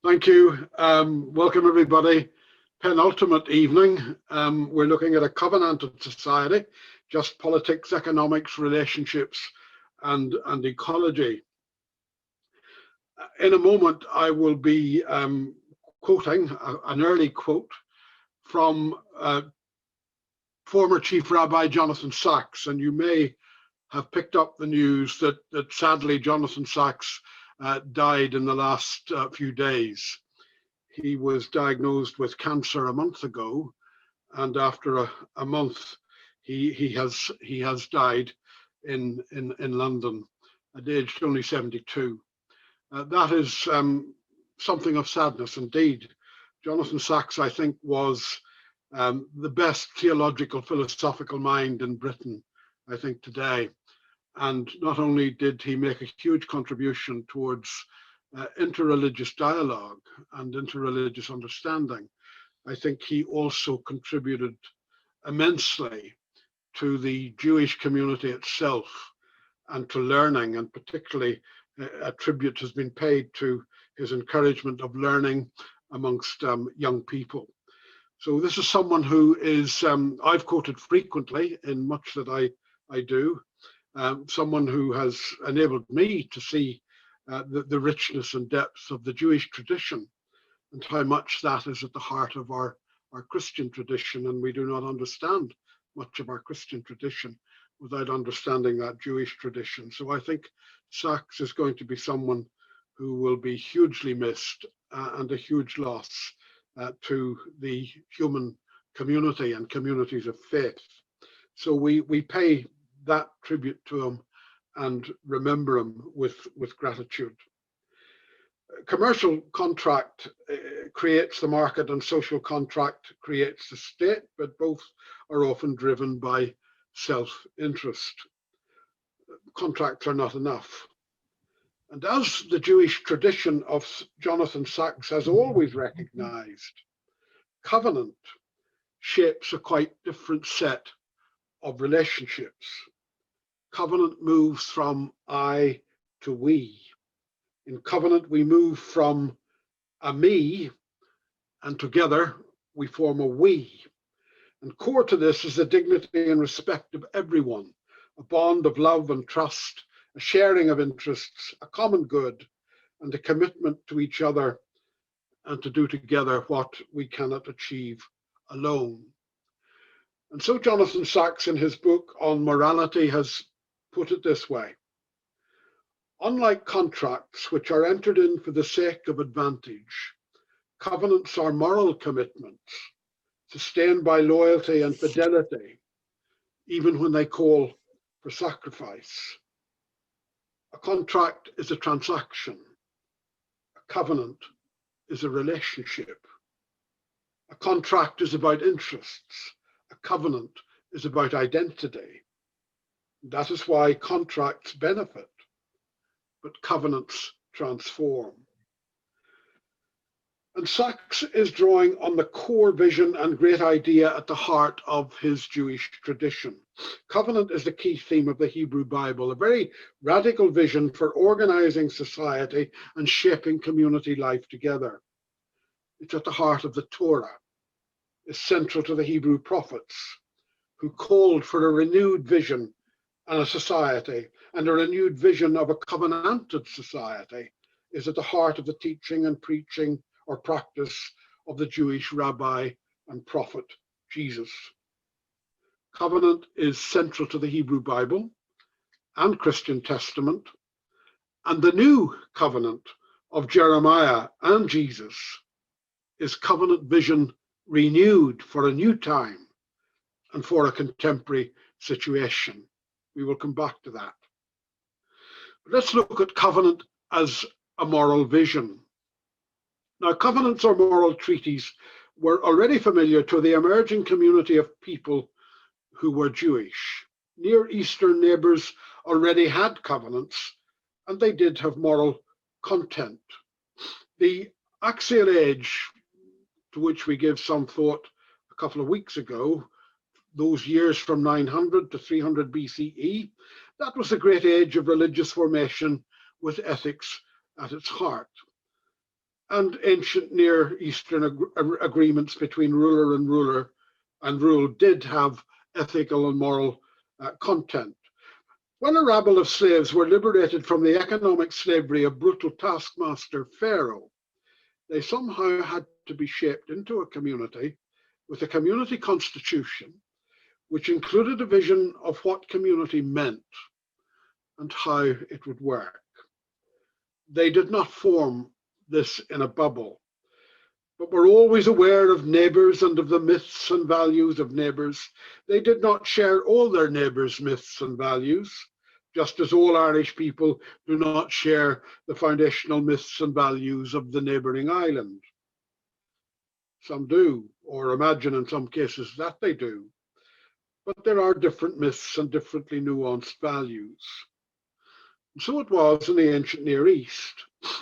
Thank you. Welcome, everybody. Penultimate evening. We're looking at a covenanted society, just politics, economics, relationships, and ecology. In a moment, I will be quoting an early quote from former Chief Rabbi Jonathan Sacks, and you may have picked up the news that sadly Jonathan Sacks died in the last few days. He was diagnosed with cancer a month ago, and after a month, he has died in London, aged only 72. That is something of sadness indeed. Jonathan Sacks, I think, was the best theological, philosophical mind in Britain, I think, today. And not only did he make a huge contribution towards interreligious dialogue and interreligious understanding, I think he also contributed immensely to the Jewish community itself and to learning, and particularly a tribute has been paid to his encouragement of learning amongst young people. So this is someone who is, I've quoted frequently in much that I do, someone who has enabled me to see the richness and depth of the Jewish tradition and how much that is at the heart of our Christian tradition, and we do not understand much of our Christian tradition without understanding that Jewish tradition. So I think Sacks is going to be someone who will be hugely missed and a huge loss to the human community and communities of faith. So we pay that tribute to him and remember him with gratitude. Commercial contract creates the market and social contract creates the state, but both are often driven by self-interest. Contracts are not enough. And as the Jewish tradition of Jonathan Sacks has always recognized, covenant shapes a quite different set of relationships. Covenant moves from I to we. In covenant, we move from a me, and together we form a we. And core to this is the dignity and respect of everyone, a bond of love and trust, a sharing of interests, a common good, and a commitment to each other and to do together what we cannot achieve alone. And so Jonathan Sacks in his book on morality has put it this way: unlike contracts which are entered in for the sake of advantage, covenants are moral commitments sustained by loyalty and fidelity, even when they call for sacrifice. A contract is a transaction. A covenant is a relationship. A contract is about interests. A covenant is about identity. That is why contracts benefit, but covenants transform. And Sacks is drawing on the core vision and great idea at the heart of his Jewish tradition. Covenant is the key theme of the Hebrew Bible, a very radical vision for organizing society and shaping community life together. It's at the heart of the Torah. It's central to the Hebrew prophets, who called for a renewed vision and a society, and a renewed vision of a covenanted society is at the heart of the teaching and preaching or practice of the Jewish rabbi and prophet Jesus. Covenant is central to the Hebrew Bible and Christian Testament, and the new covenant of Jeremiah and Jesus is covenant vision renewed for a new time and for a contemporary situation. We will come back to that. But let's look at covenant as a moral vision. Now, covenants or moral treaties were already familiar to the emerging community of people who were Jewish. Near Eastern neighbors already had covenants, and they did have moral content. The axial age, to which we gave some thought a couple of weeks ago, those years from 900 to 300 BCE, that was the great age of religious formation with ethics at its heart. and ancient Near Eastern agreements between ruler and rule did have ethical and moral content. When a rabble of slaves were liberated from the economic slavery of brutal taskmaster Pharaoh, they somehow had to be shaped into a community with a community constitution, which included a vision of what community meant and how it would work. They did not form this in a bubble, but were always aware of neighbours and of the myths and values of neighbours. They did not share all their neighbours' myths and values, just as all Irish people do not share the foundational myths and values of the neighbouring island. Some do, or imagine in some cases that they do, but there are different myths and differently nuanced values. And so it was in the ancient Near East.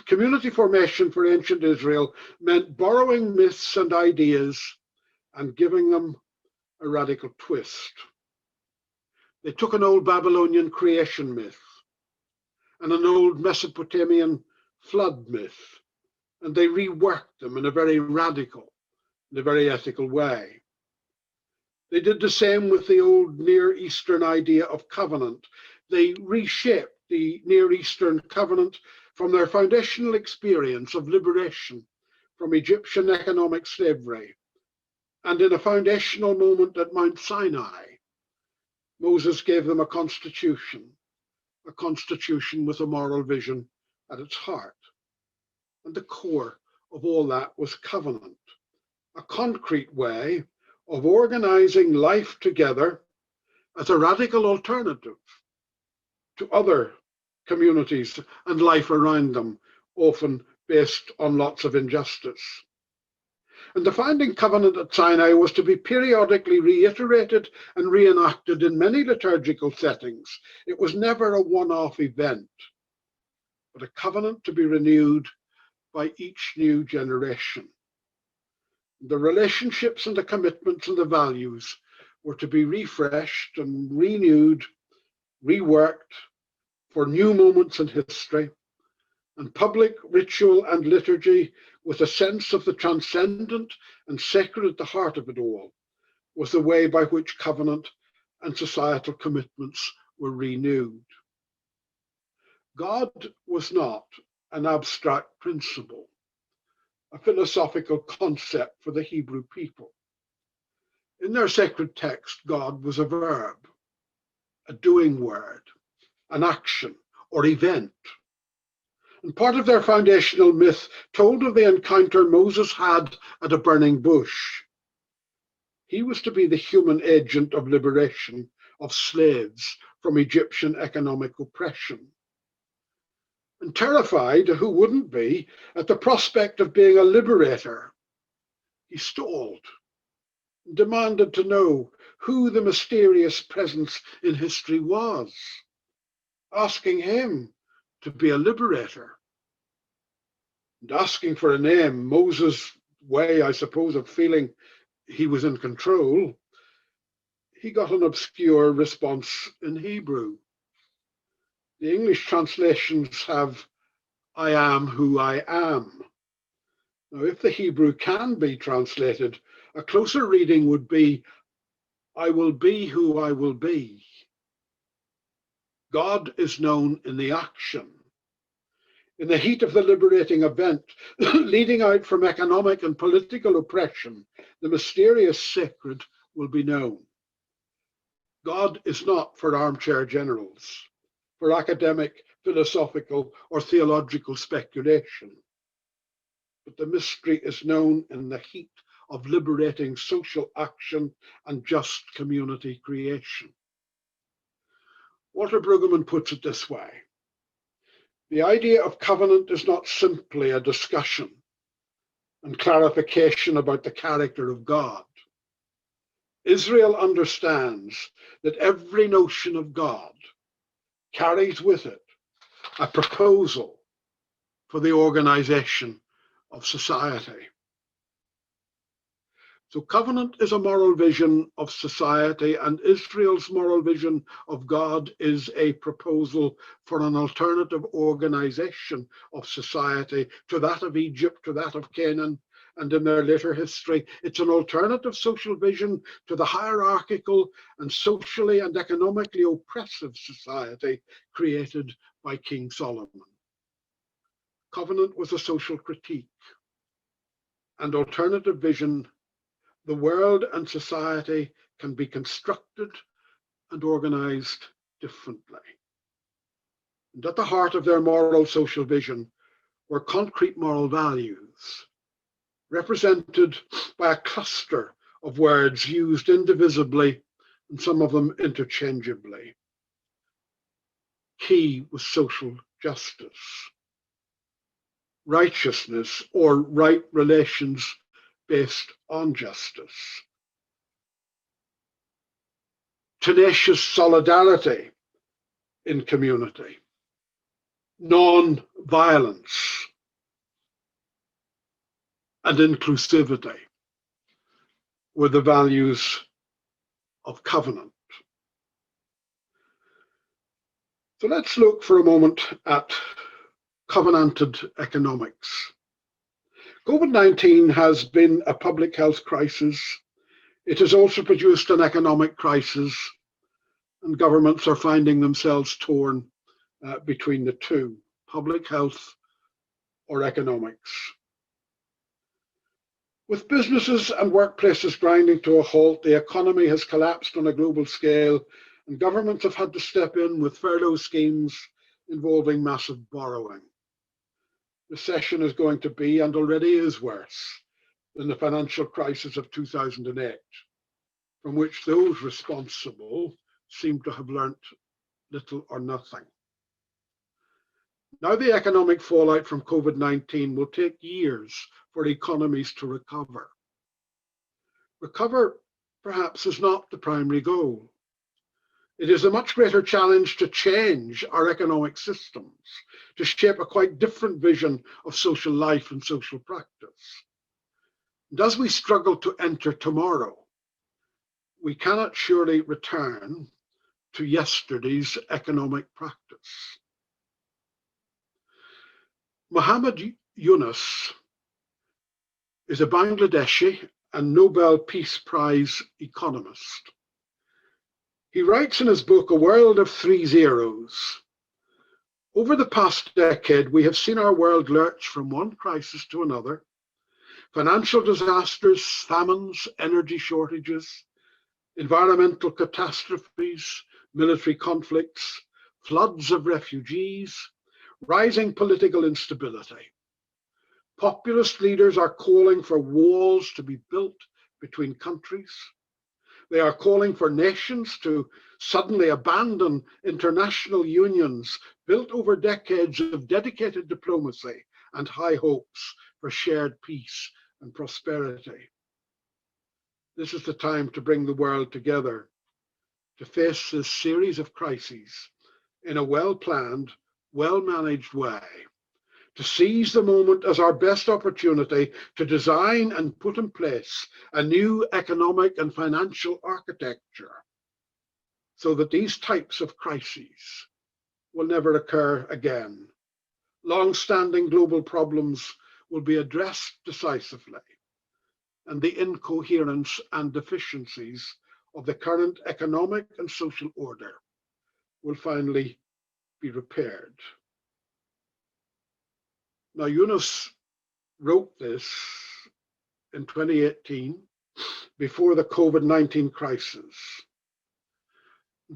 Community formation for ancient Israel meant borrowing myths and ideas and giving them a radical twist. They took an old Babylonian creation myth and an old Mesopotamian flood myth, and they reworked them in a very radical and a very ethical way. They did the same with the old Near Eastern idea of covenant. They reshaped the Near Eastern covenant from their foundational experience of liberation from Egyptian economic slavery. And in a foundational moment at Mount Sinai, Moses gave them a constitution with a moral vision at its heart. And the core of all that was covenant, a concrete way of organizing life together as a radical alternative to other communities and life around them, often based on lots of injustice. And the founding covenant at Sinai was to be periodically reiterated and reenacted in many liturgical settings. It was never a one-off event, but a covenant to be renewed by each new generation. The relationships and the commitments and the values were to be refreshed and renewed, reworked for new moments in history, and public ritual and liturgy with a sense of the transcendent and sacred at the heart of it all was the way by which covenant and societal commitments were renewed. God was not an abstract principle, a philosophical concept for the Hebrew people. In their sacred text, God was a verb, a doing word, an action or event. And part of their foundational myth told of the encounter Moses had at a burning bush. He was to be the human agent of liberation of slaves from Egyptian economic oppression. And terrified, who wouldn't be, at the prospect of being a liberator, he stalled and demanded to know who the mysterious presence in history was, asking him to be a liberator. And asking for a name, Moses' way, I suppose, of feeling he was in control, he got an obscure response in Hebrew. The English translations have, "I am who I am." Now, if the Hebrew can be translated, a closer reading would be, "I will be who I will be." God is known in the action. In the heat of the liberating event, leading out from economic and political oppression, the mysterious sacred will be known. God is not for armchair generals, for academic, philosophical, or theological speculation. But the mystery is known in the heat of liberating social action and just community creation. Walter Brueggemann puts it this way: the idea of covenant is not simply a discussion and clarification about the character of God. Israel understands that every notion of God carries with it a proposal for the organization of society. So covenant is a moral vision of society, and Israel's moral vision of God is a proposal for an alternative organization of society to that of Egypt, to that of Canaan, and in their later history. It's an alternative social vision to the hierarchical and socially and economically oppressive society created by King Solomon. Covenant was a social critique. And alternative vision, the world and society can be constructed and organized differently. And at the heart of their moral social vision were concrete moral values, represented by a cluster of words used indivisibly and some of them interchangeably. Key was social justice, righteousness or right relations based on justice, tenacious solidarity in community, non-violence, and inclusivity were the values of covenant. So let's look for a moment at covenanted economics. COVID-19 has been a public health crisis. It has also produced an economic crisis, and governments are finding themselves torn between the two, public health or economics. With businesses and workplaces grinding to a halt, the economy has collapsed on a global scale, and governments have had to step in with furlough schemes involving massive borrowing. Recession is going to be, and already is, worse than the financial crisis of 2008, from which those responsible seem to have learnt little or nothing. Now the economic fallout from COVID-19 will take years for economies to recover. Recover, perhaps, is not the primary goal. It is a much greater challenge to change our economic systems, to shape a quite different vision of social life and social practice. And as we struggle to enter tomorrow, we cannot surely return to yesterday's economic practice. Muhammad Yunus is a Bangladeshi and Nobel Peace Prize economist. He writes in his book, A World of Three Zeros. Over the past decade, we have seen our world lurch from one crisis to another. Financial disasters, famines, energy shortages, environmental catastrophes, military conflicts, floods of refugees, rising political instability. Populist leaders are calling for walls to be built between countries. They are calling for nations to suddenly abandon international unions built over decades of dedicated diplomacy and high hopes for shared peace and prosperity. This is the time to bring the world together, to face this series of crises in a well-planned, well-managed way, to seize the moment as our best opportunity to design and put in place a new economic and financial architecture so that these types of crises will never occur again. Long-standing global problems will be addressed decisively, and the incoherence and deficiencies of the current economic and social order will finally be repaired. Now, Yunus wrote this in 2018, before the COVID-19 crisis.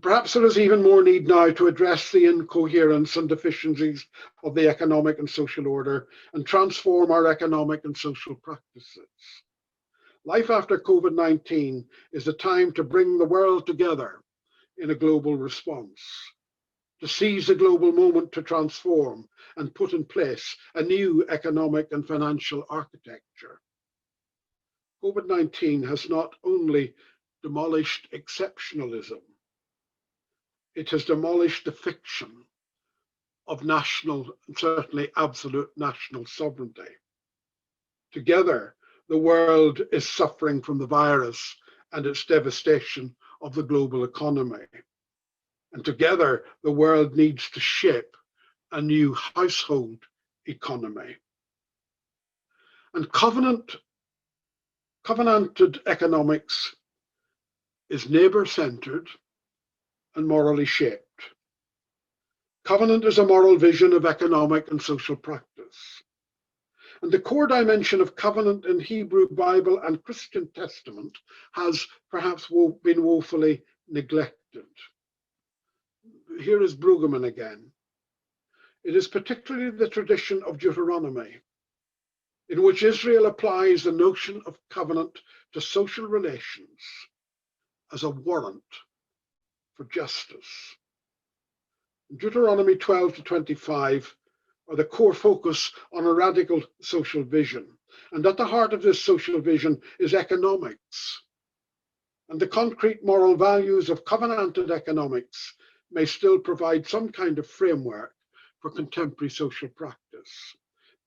Perhaps there is even more need now to address the incoherence and deficiencies of the economic and social order and transform our economic and social practices. Life after COVID-19 is the time to bring the world together in a global response, to seize the global moment to transform and put in place a new economic and financial architecture. COVID-19 has not only demolished exceptionalism, it has demolished the fiction of national, and certainly absolute national sovereignty. Together, the world is suffering from the virus and its devastation of the global economy. And together, the world needs to shape a new household economy. And covenanted economics is neighbour-centred and morally shaped. Covenant is a moral vision of economic and social practice. And the core dimension of covenant in Hebrew Bible and Christian Testament has perhaps been woefully neglected. Here is Brueggemann again. It is particularly the tradition of Deuteronomy, in which Israel applies the notion of covenant to social relations as a warrant for justice. Deuteronomy 12 to 25 are the core focus on a radical social vision. And at the heart of this social vision is economics. And the concrete moral values of covenanted economics may still provide some kind of framework for contemporary social practice.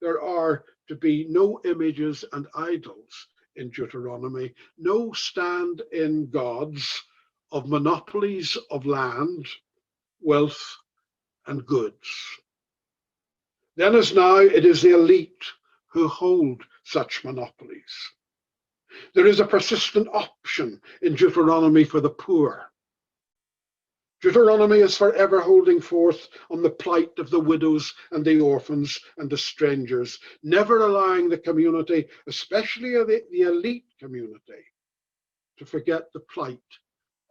There are to be no images and idols in Deuteronomy, no stand-in gods of monopolies of land, wealth, and goods. Then as now, it is the elite who hold such monopolies. There is a persistent option in Deuteronomy for the poor. Deuteronomy is forever holding forth on the plight of the widows and the orphans and the strangers, never allowing the community, especially the elite community, to forget the plight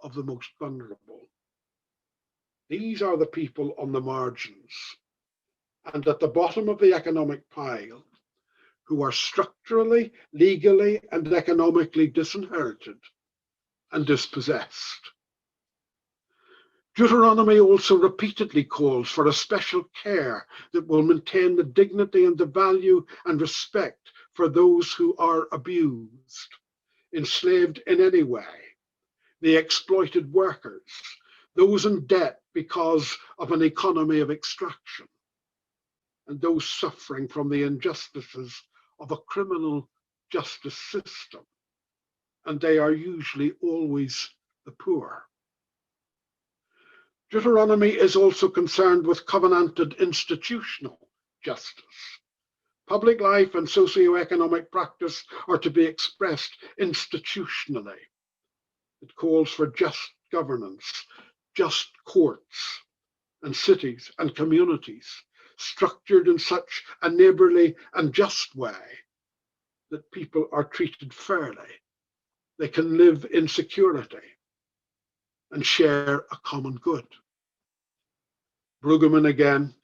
of the most vulnerable. These are the people on the margins and at the bottom of the economic pile who are structurally, legally, and economically disinherited and dispossessed. Deuteronomy also repeatedly calls for a special care that will maintain the dignity and the value and respect for those who are abused, enslaved in any way, the exploited workers, those in debt because of an economy of extraction, and those suffering from the injustices of a criminal justice system. And they are usually always the poor. Deuteronomy is also concerned with covenanted institutional justice. Public life and socio-economic practice are to be expressed institutionally. It calls for just governance, just courts and cities and communities, structured in such a neighbourly and just way that people are treated fairly. They can live in security and share a common good. Brueggemann again.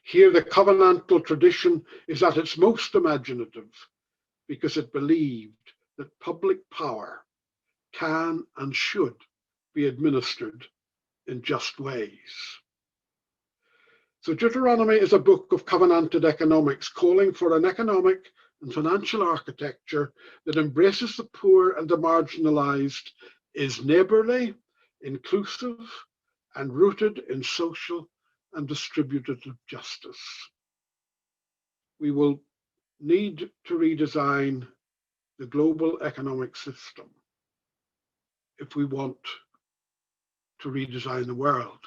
Here the covenantal tradition is at its most imaginative because it believed that public power can and should be administered in just ways. So Deuteronomy is a book of covenanted economics, calling for an economic and financial architecture that embraces the poor and the marginalized, is neighbourly, inclusive, and rooted in social and distributive justice. We will need to redesign the global economic system if we want to redesign the world.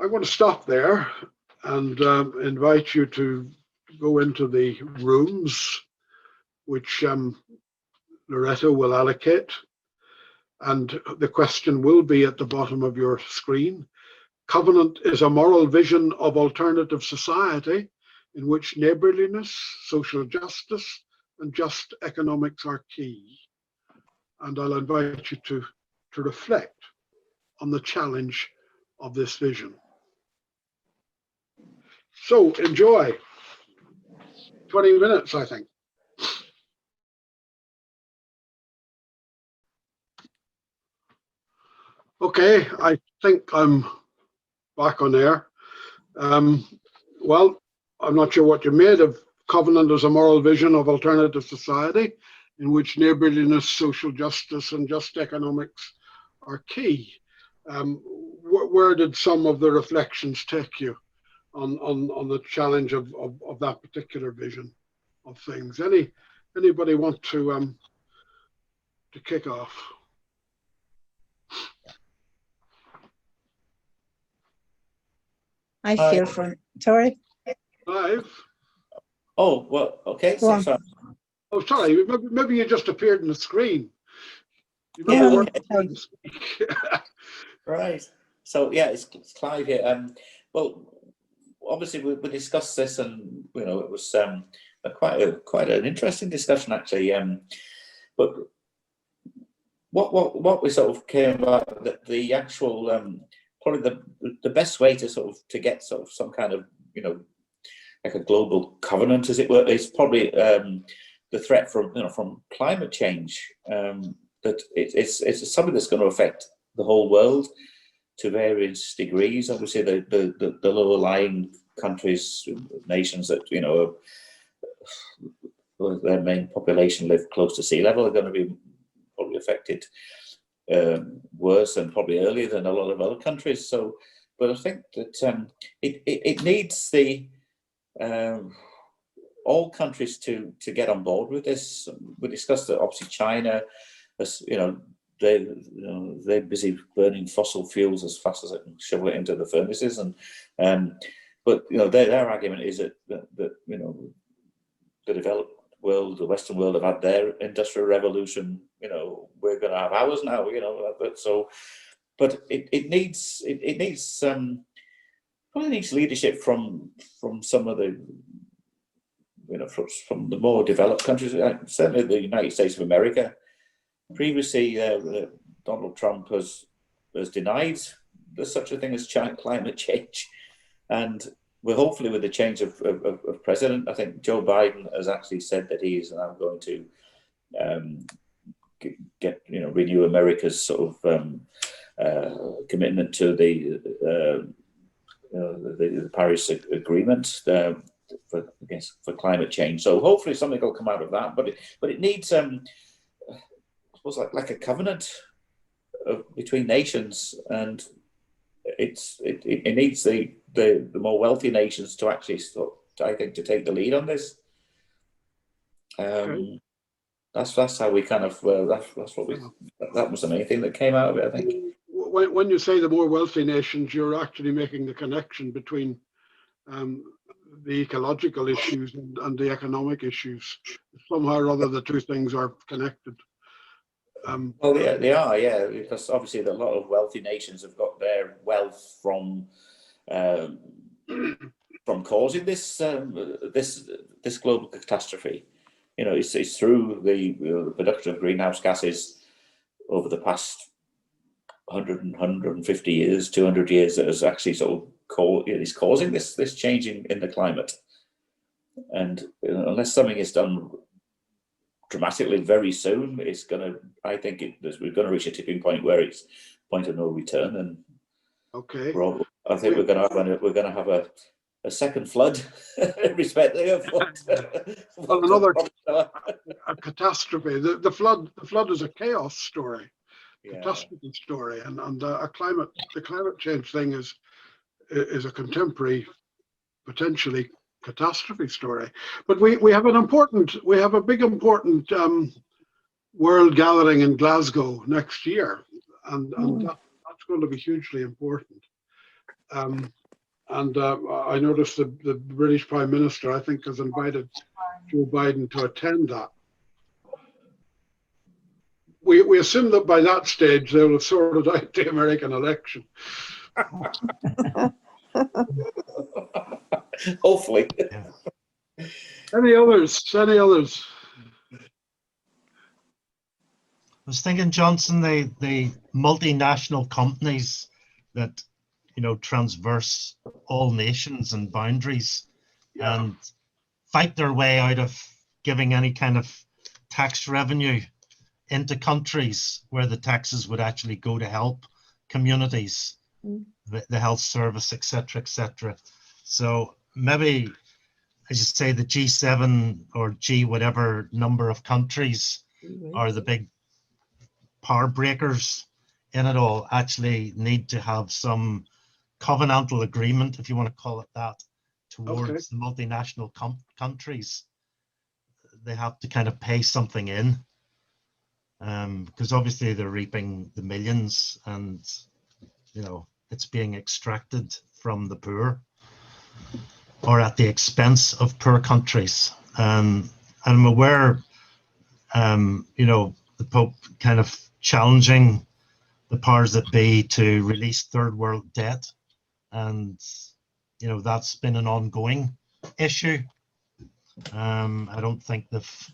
I want to stop there and invite you to go into the rooms which Loretta will allocate. And the question will be at the bottom of your screen. Covenant is a moral vision of alternative society in which neighbourliness, social justice, and just economics are key. And I'll invite you to reflect on the challenge of this vision. So enjoy. 20 minutes, I think. Okay, I think I'm back on air. Well, I'm not sure what you made of covenant as a moral vision of alternative society in which neighbourliness, social justice, and just economics are key. Where did some of the reflections take you on the challenge of that particular vision of things. Anybody want to kick off? I feel from Tori. Live. Oh, well, okay. So, oh, sorry. Maybe you just appeared on the screen. Yeah. Right. So yeah, it's Clive here. Well, obviously we discussed this, and you know it was quite an interesting discussion actually. But what we sort of came about the actual probably the best way to get sort of some kind of like a global covenant, as it were, is probably the threat from climate change. That it's something that's going to affect the whole world to various degrees. Obviously, the lower lying countries, nations that their main population live close to sea level are going to be probably affected worse and probably earlier than a lot of other countries. So, but I think that it needs all countries to get on board with this. We discussed that obviously China, as they're busy burning fossil fuels as fast as they can shovel it into the furnaces, but their argument is that the developed world, the Western world, have had their industrial revolution. We're going to have ours now. So, but it needs probably needs leadership from some of the from the more developed countries. Certainly, the United States of America. Previously, Donald Trump has denied there's such a thing as climate change, and we're hopefully with the change of president. I think Joe Biden has actually said that he is now going to renew America's sort of commitment to the Paris Agreement for climate change. So hopefully something will come out of that. But it needs I suppose like a covenant between nations, and it needs the more wealthy nations to actually I think to take the lead on this. Okay. That's how we kind of that was the main thing that came out of it, I think. When you say the more wealthy nations, you're actually making the connection between the ecological issues and the economic issues. Somehow or other, the two things are connected. Well, yeah, they are, yeah, because obviously a lot of wealthy nations have got their wealth from causing this global catastrophe. It's through the production of greenhouse gases over the past 150 years, 200 years that has actually sort of is causing this change in the climate. And unless something is done dramatically very soon, it's going to. I think we're going to reach a tipping point where it's point of no return. And okay, I think we're going to have a second flood, irrespective of what another a catastrophe. The flood is a chaos story, catastrophe story, and the climate change thing is a contemporary, potentially catastrophe story. But we have a big important world gathering in Glasgow next year, and that's going to be hugely important. And I noticed the British Prime Minister, I think, has invited Joe Biden to attend that. We assume that by that stage they'll have sorted out the American election. Hopefully. Any others? I was thinking, Johnston, the multinational companies that transverse all nations and boundaries and fight their way out of giving any kind of tax revenue into countries where the taxes would actually go to help communities, the health service, etc., etc. So maybe, as you say, the G7 or G whatever number of countries are the big power breakers in it all, actually need to have some covenantal agreement, if you want to call it that, towards Okay. the multinational countries. They have to kind of pay something in, because obviously they're reaping the millions, and it's being extracted from the poor or at the expense of poor countries. And I'm aware, the Pope kind of challenging the powers that be to release third world debt, and that's been an ongoing issue. I don't think they've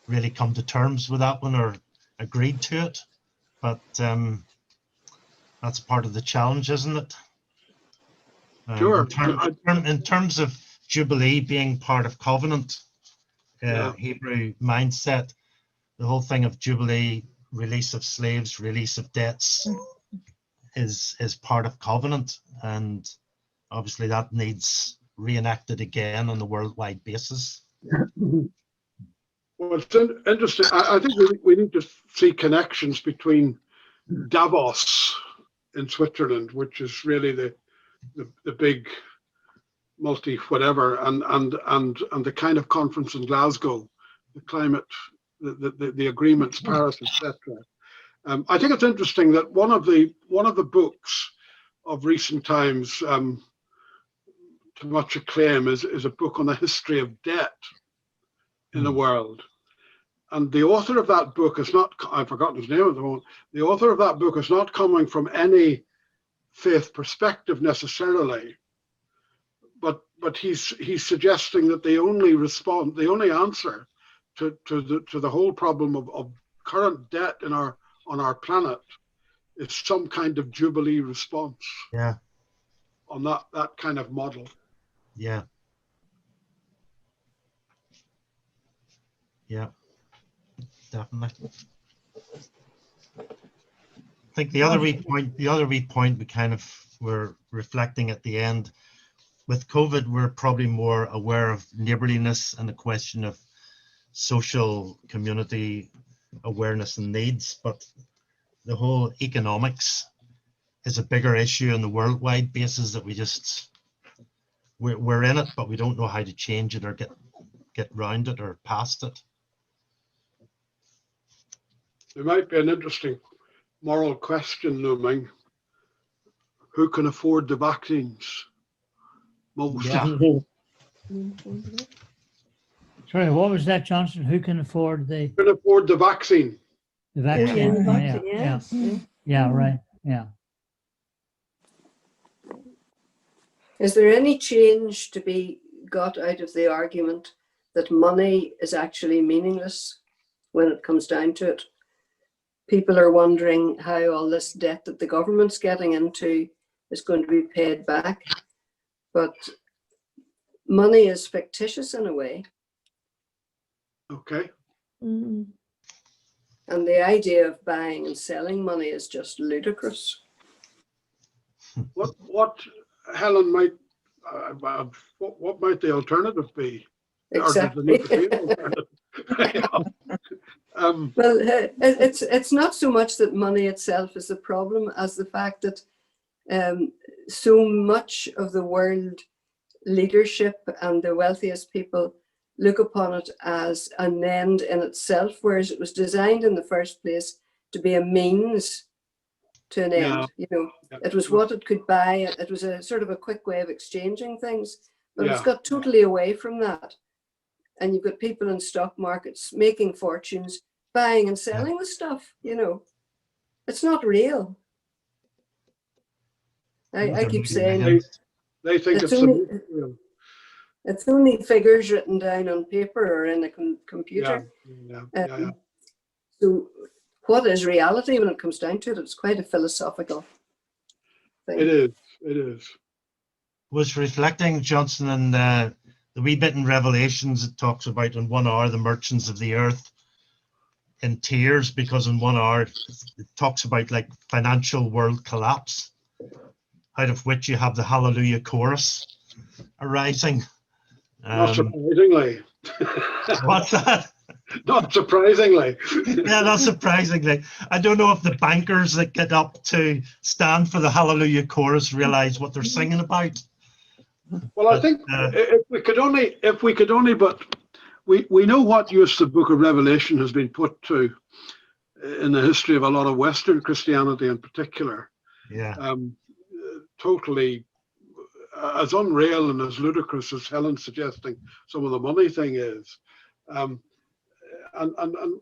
really come to terms with that one or agreed to it, but that's part of the challenge, isn't it? Sure. In terms of Jubilee being part of covenant, Yeah. Hebrew mindset, the whole thing of Jubilee, release of slaves, release of debts, is part of covenant, and obviously that needs reenacted again on a worldwide basis. Well, it's interesting. I think we need to see connections between Davos in Switzerland, which is really the big multi whatever, and the kind of conference in Glasgow, the climate, the agreements, Paris, etc. I think it's interesting that one of the books of recent times, to much acclaim, is a book on the history of debt in the world. And the author of that book is not, I've forgotten his name at the moment, the author of that book is not coming from any faith perspective necessarily, but he's suggesting that the only answer to the whole problem of current debt on our planet is some kind of Jubilee response. Yeah. On that kind of model. Yeah. Yeah. Definitely. I think the other wee point we kind of were reflecting at the end, with COVID, we're probably more aware of neighborliness and the question of social community awareness and needs, but the whole economics is a bigger issue on the worldwide basis that we're in it, but we don't know how to change it or get round it or past it. There might be an interesting moral question looming. Who can afford the vaccines most? Yeah. Sorry, what was that, Johnston? Who can afford the Who can afford the vaccine? vaccine? Yeah, Oh, vaccine, yeah, yes. yeah, yeah, right, yeah. Is there any change to be got out of the argument that money is actually meaningless when it comes down to it? People are wondering how all this debt that the government's getting into is going to be paid back. But money is fictitious in a way. Okay. Mm. And the idea of buying and selling money is just ludicrous. What Helen might what might the alternative be? Exactly. Or does there need to be an alternative? Well, it's not so much that money itself is the problem as the fact that so much of the world leadership and the wealthiest people look upon it as an end in itself, whereas it was designed in the first place to be a means to an end. It was what it could buy. It was a sort of a quick way of exchanging things, but it's got totally away from that. And you've got people in stock markets making fortunes, buying and selling the stuff, It's not real. I keep saying they think it's real. It's only figures written down on paper or in a computer. Yeah. So what is reality when it comes down to it? It's quite a philosophical thing. It is. Was reflecting, Johnston, in the wee bit in Revelations, it talks about in 1 hour the merchants of the earth in tears, because in 1 hour it talks about like financial world collapse, out of which you have the Hallelujah chorus arising. Not surprisingly. What's that? Not surprisingly. Yeah, not surprisingly. I don't know if the bankers that get up to stand for the Hallelujah chorus realize what they're singing about. Well, I think if we could only, but we know what use the Book of Revelation has been put to in the history of a lot of Western Christianity in particular. Yeah. Totally as unreal and as ludicrous as Helen's suggesting some of the money thing is. And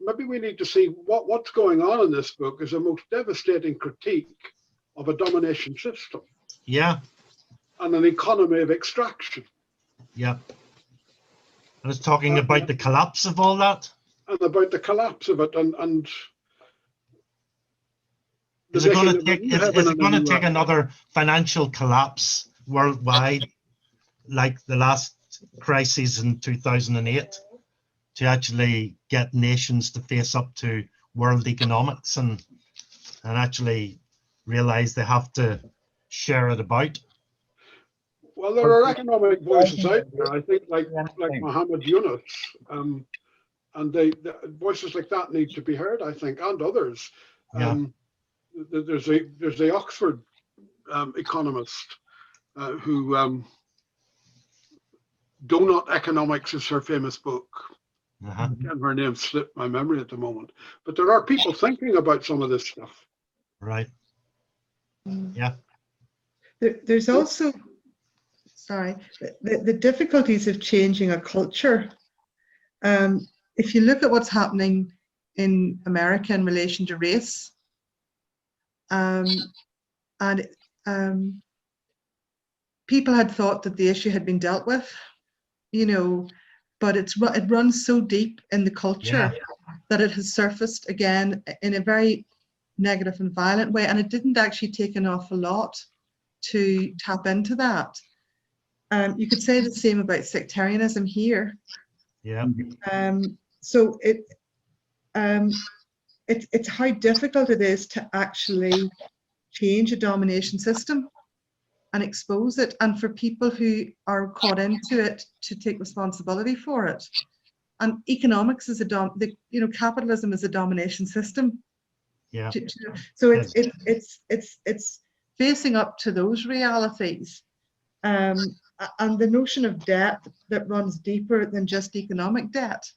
maybe we need to see what's going on in this book is a most devastating critique of a domination system. Yeah. And an economy of extraction. Yeah. I was talking about the collapse of all that. And about the collapse of it, and is it going to take another financial collapse worldwide, like the last crisis in 2008, to actually get nations to face up to world economics and actually realize they have to share it about? Well, there are economic voices out there, I think, like Mohammed Yunus, and the voices like that need to be heard, I think, and others. Yeah. There's the Oxford economist who Donut Economics is her famous book. Again, her name slipped my memory at the moment. But there are people thinking about some of this stuff. Right. Yeah. There's also, sorry, the difficulties of changing a culture. If you look at what's happening in America in relation to race, people had thought that the issue had been dealt with, but it runs so deep in the culture that it has surfaced again in a very negative and violent way, and it didn't actually take an awful lot to tap into that. You could say the same about sectarianism here. Yeah. So it's how difficult it is to actually change a domination system and expose it, and for people who are caught into it to take responsibility for it. And economics is capitalism is a domination system. Yeah. So it's facing up to those realities, and the notion of debt that runs deeper than just economic debt.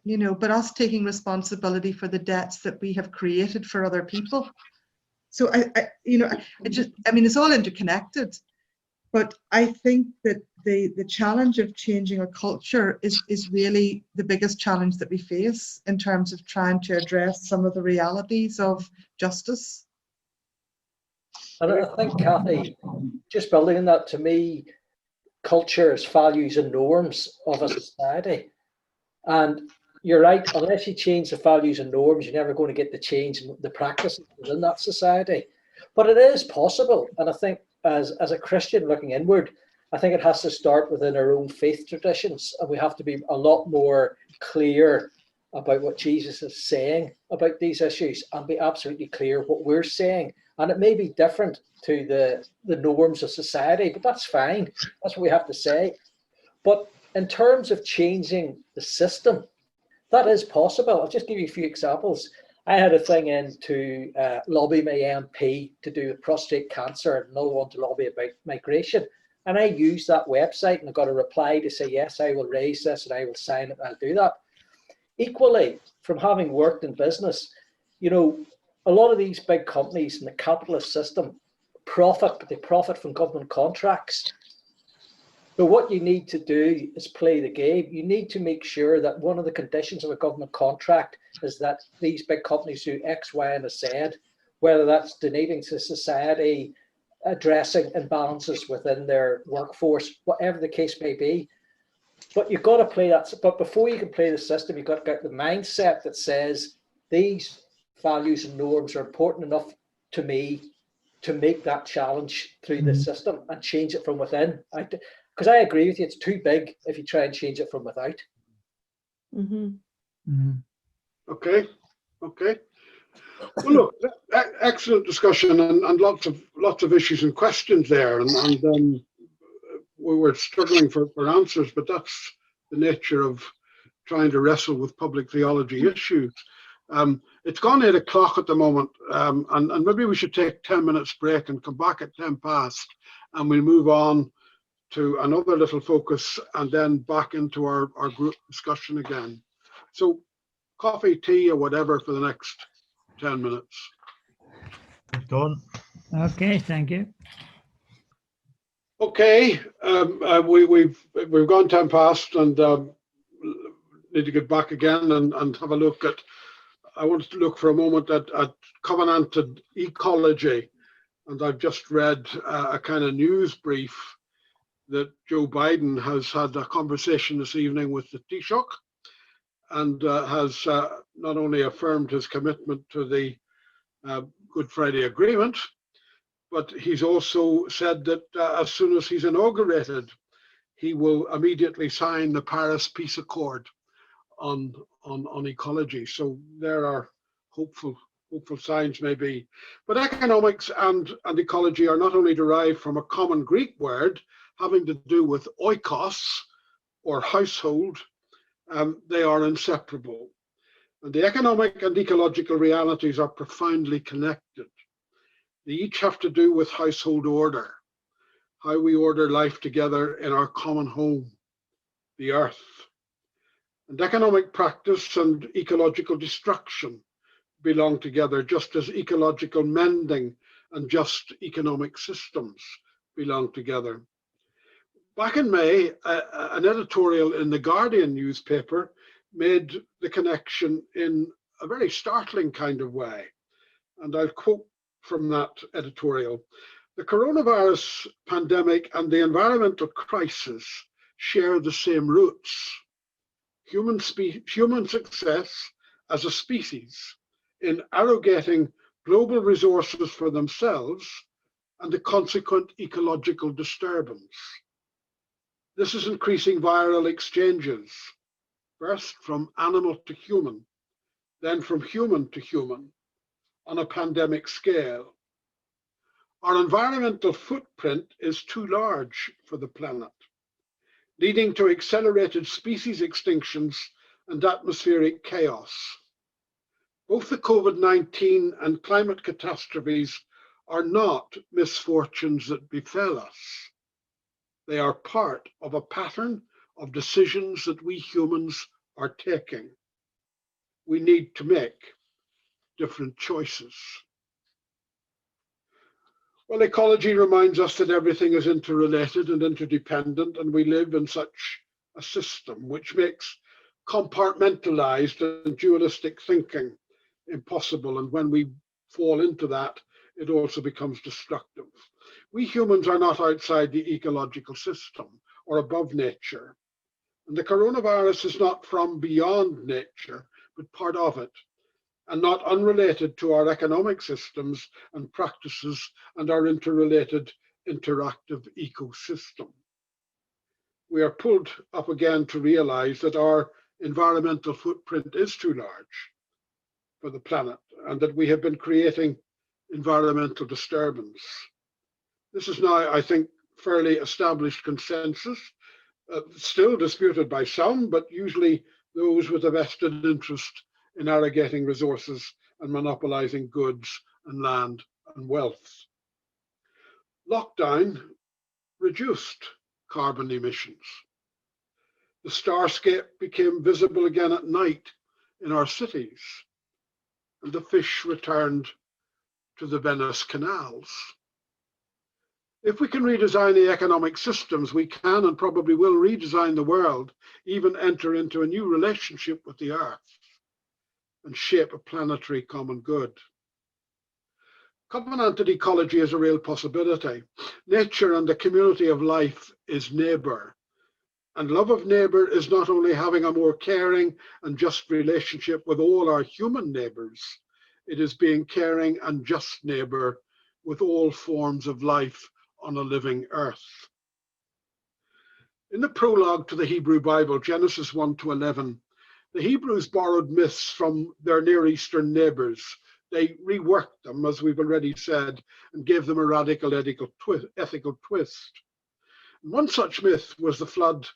But us taking responsibility for the debts that we have created for other people. So it's all interconnected, but I think that the challenge of changing a culture is really the biggest challenge that we face in terms of trying to address some of the realities of justice. And I think, Kathy, just building on that, to me, culture is values and norms of a society. And you're right, unless you change the values and norms, you're never going to get the change in the practices within that society. But it is possible. And I think as a Christian looking inward, I think it has to start within our own faith traditions. And we have to be a lot more clear about what Jesus is saying about these issues and be absolutely clear what we're saying. And it may be different to the norms of society, but that's fine. That's what we have to say. But in terms of changing the system, that is possible. I'll just give you a few examples. I had a thing in to lobby my MP to do with prostate cancer, and another one to lobby about migration. And I used that website and I got a reply to say, yes, I will raise this and I will sign it and I'll do that. Equally, from having worked in business, a lot of these big companies in the capitalist system they profit from government contracts. So what you need to do is play the game. You need to make sure that one of the conditions of a government contract is that these big companies do X, Y, and Z, whether that's donating to society, addressing imbalances within their workforce, whatever the case may be. But you've got to play that. But before you can play the system, you've got to get the mindset that says these values and norms are important enough to me to make that challenge through the system and change it from within. Because I agree with you, it's too big if you try and change it from without. Mm-hmm. Mm-hmm. Okay. Well, look, excellent discussion and lots of issues and questions there, and we were struggling for answers, but that's the nature of trying to wrestle with public theology issues. It's gone 8 o'clock at the moment, and maybe we should take 10 minutes break and come back at 10 past, and we'll move on to another little focus and then back into our group discussion again. So coffee, tea, or whatever for the next 10 minutes. Keep going. Okay, thank you. Okay, we've gone 10 past and need to get back again and have a look at. I wanted to look for a moment at covenanted ecology, and I've just read a kind of news brief that Joe Biden has had a conversation this evening with the Taoiseach, and has not only affirmed his commitment to the Good Friday Agreement, but he's also said that as soon as he's inaugurated, he will immediately sign the Paris Peace Accord on ecology. So there are hopeful signs maybe. But economics and ecology are not only derived from a common Greek word having to do with oikos, or household, they are inseparable. And the economic and ecological realities are profoundly connected. They each have to do with household order, how we order life together in our common home, the earth. And economic practice and ecological destruction belong together, just as ecological mending and just economic systems belong together. Back in May, an editorial in the Guardian newspaper made the connection in a very startling kind of way. And I'll quote from that editorial. The coronavirus pandemic and the environmental crisis share the same roots. Human success as a species in arrogating global resources for themselves and the consequent ecological disturbance. This is increasing viral exchanges, first from animal to human, then from human to human, on a pandemic scale. Our environmental footprint is too large for the planet, leading to accelerated species extinctions and atmospheric chaos. Both the COVID-19 and climate catastrophes are not misfortunes that befell us. They are part of a pattern of decisions that we humans are taking. We need to make different choices. Well, ecology reminds us that everything is interrelated and interdependent, and we live in such a system which makes compartmentalized and dualistic thinking impossible. And when we fall into that, it also becomes destructive. We humans are not outside the ecological system or above nature. And the coronavirus is not from beyond nature, but part of it, and not unrelated to our economic systems and practices and our interrelated interactive ecosystem. We are pulled up again to realize that our environmental footprint is too large for the planet, and that we have been creating environmental disturbance. This is now, I think, fairly established consensus, still disputed by some, but usually those with a vested interest in arrogating resources and monopolizing goods and land and wealth. Lockdown reduced carbon emissions. The starscape became visible again at night in our cities, and the fish returned to the Venice canals. If we can redesign the economic systems, we can and probably will redesign the world, even enter into a new relationship with the earth and shape a planetary common good. Covenanted ecology is a real possibility. Nature and the community of life is neighbour. And love of neighbour is not only having a more caring and just relationship with all our human neighbours, it is being caring and just neighbour with all forms of life on a living earth. In the prologue to the Hebrew Bible, Genesis 1-11, the Hebrews borrowed myths from their Near Eastern neighbours. They reworked them, as we've already said, and gave them a radical ethical twist. And one such myth was the flood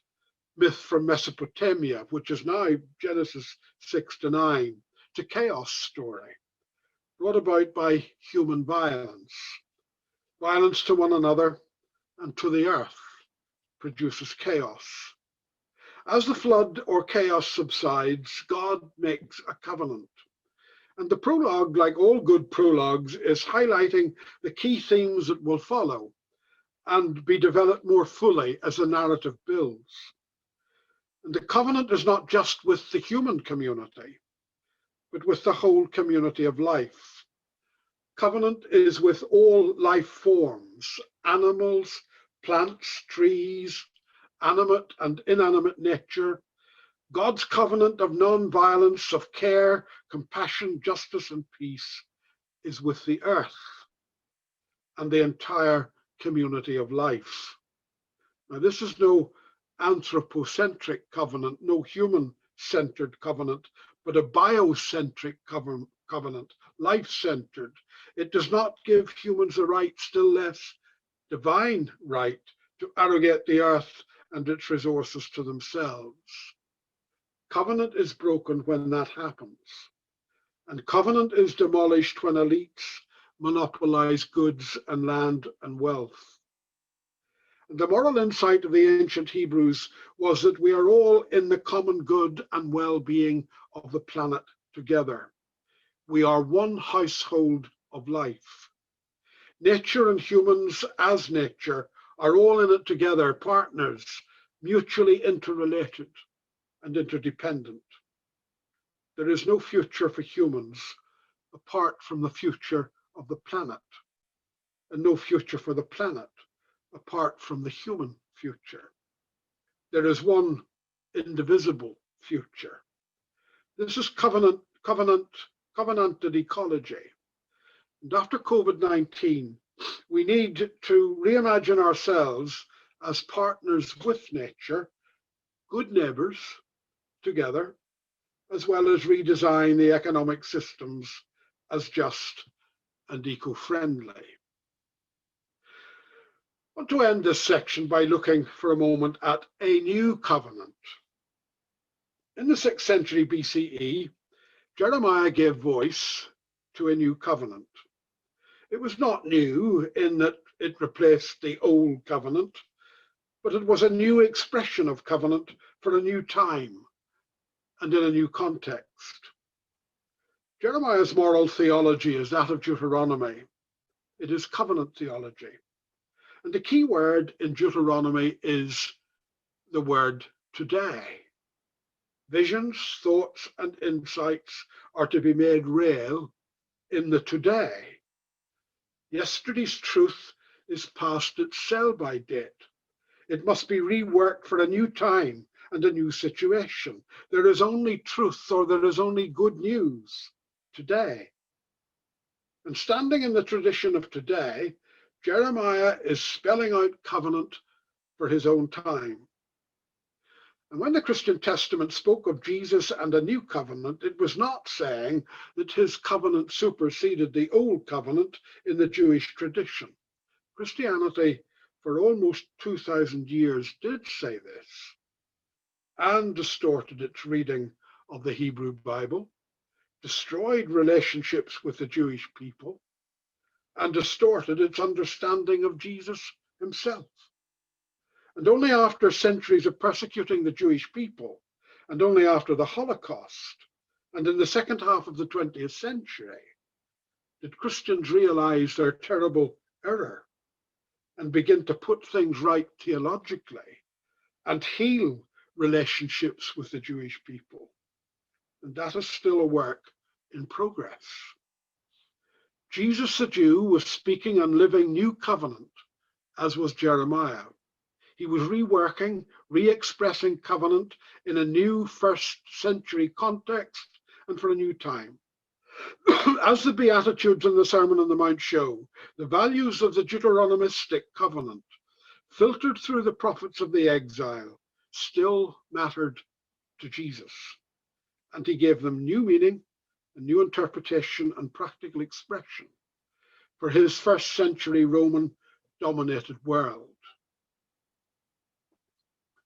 myth from Mesopotamia, which is now Genesis 6 to 9, to chaos story, brought about by human violence. Violence to one another and to the earth produces chaos. As the flood or chaos subsides, God makes a covenant. And the prologue, like all good prologues, is highlighting the key themes that will follow and be developed more fully as the narrative builds. And the covenant is not just with the human community, but with the whole community of life. Covenant is with all life forms, animals, plants, trees, animate and inanimate nature. God's covenant of non-violence, of care, compassion, justice, and peace is with the earth and the entire community of life. Now, this is no anthropocentric covenant, no human-centered covenant, but a biocentric covenant, life-centered. It does not give humans the right, still less divine right, to arrogate the earth and its resources to themselves. Covenant is broken when that happens. And covenant is demolished when elites monopolize goods and land and wealth. And the moral insight of the ancient Hebrews was that we are all in the common good and well-being of the planet together. We are one household of life. Nature and humans as nature are all in it together, partners, mutually interrelated and interdependent. There is no future for humans apart from the future of the planet, and no future for the planet apart from the human future. There is one indivisible future. This is covenanted ecology. And after COVID-19, we need to reimagine ourselves as partners with nature, good neighbors together, as well as redesign the economic systems as just and eco-friendly. I want to end this section by looking for a moment at a new covenant. In the 6th century BCE, Jeremiah gave voice to a new covenant. It was not new in that it replaced the old covenant, but it was a new expression of covenant for a new time and in a new context. Jeremiah's moral theology is that of Deuteronomy. It is covenant theology. And the key word in Deuteronomy is the word today. Visions, thoughts, and insights are to be made real in the today. Yesterday's truth is past its sell-by date. It must be reworked for a new time and a new situation. There is only truth, or there is only good news today. And standing in the tradition of today, Jeremiah is spelling out covenant for his own time. And when the Christian Testament spoke of Jesus and a new covenant, it was not saying that his covenant superseded the old covenant in the Jewish tradition. Christianity, for almost 2,000 years, did say this and distorted its reading of the Hebrew Bible, destroyed relationships with the Jewish people, and distorted its understanding of Jesus himself. And only after centuries of persecuting the Jewish people, and only after the Holocaust, and in the second half of the 20th century, did Christians realize their terrible error and begin to put things right theologically and heal relationships with the Jewish people. And that is still a work in progress. Jesus the Jew was speaking and living new covenant, as was Jeremiah. He was reworking, re-expressing covenant in a new first century context and for a new time. As the Beatitudes and the Sermon on the Mount show, the values of the Deuteronomistic covenant, filtered through the prophets of the exile, still mattered to Jesus. And he gave them new meaning, a new interpretation and practical expression for his first century Roman dominated world.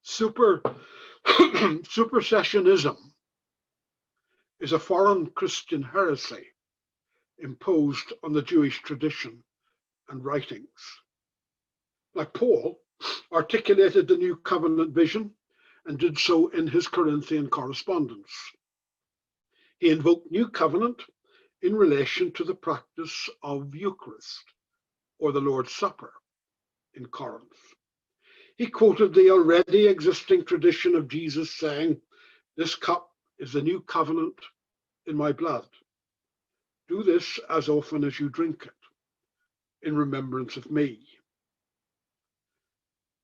Supersessionism is a foreign Christian heresy imposed on the Jewish tradition and writings. Like Paul articulated the New Covenant vision and did so in his Corinthian correspondence. He invoked New Covenant in relation to the practice of Eucharist, or the Lord's Supper, in Corinth. He quoted the already existing tradition of Jesus saying, "This cup is the new covenant in my blood. Do this as often as you drink it, in remembrance of me."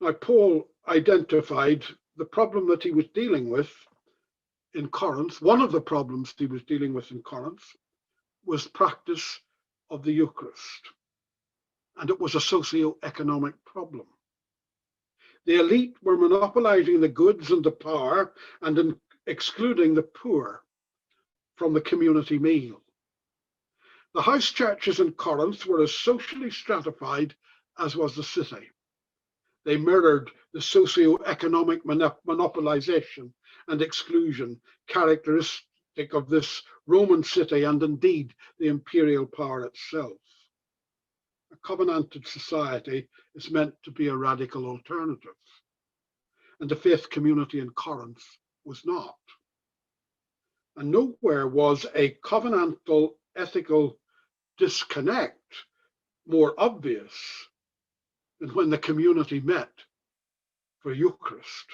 Now, Paul identified the problem that he was dealing with in Corinth. One of the problems he was dealing with in Corinth was practice of the Eucharist, and it was a socio-economic problem. The elite were monopolizing the goods and the power and excluding the poor from the community meal. The house churches in Corinth were as socially stratified as was the city. They mirrored the socio-economic monopolization and exclusion characteristic of this Roman city and indeed the imperial power itself. A covenanted society is meant to be a radical alternative, and the faith community in Corinth was not. And nowhere was a covenantal ethical disconnect more obvious than when the community met for Eucharist.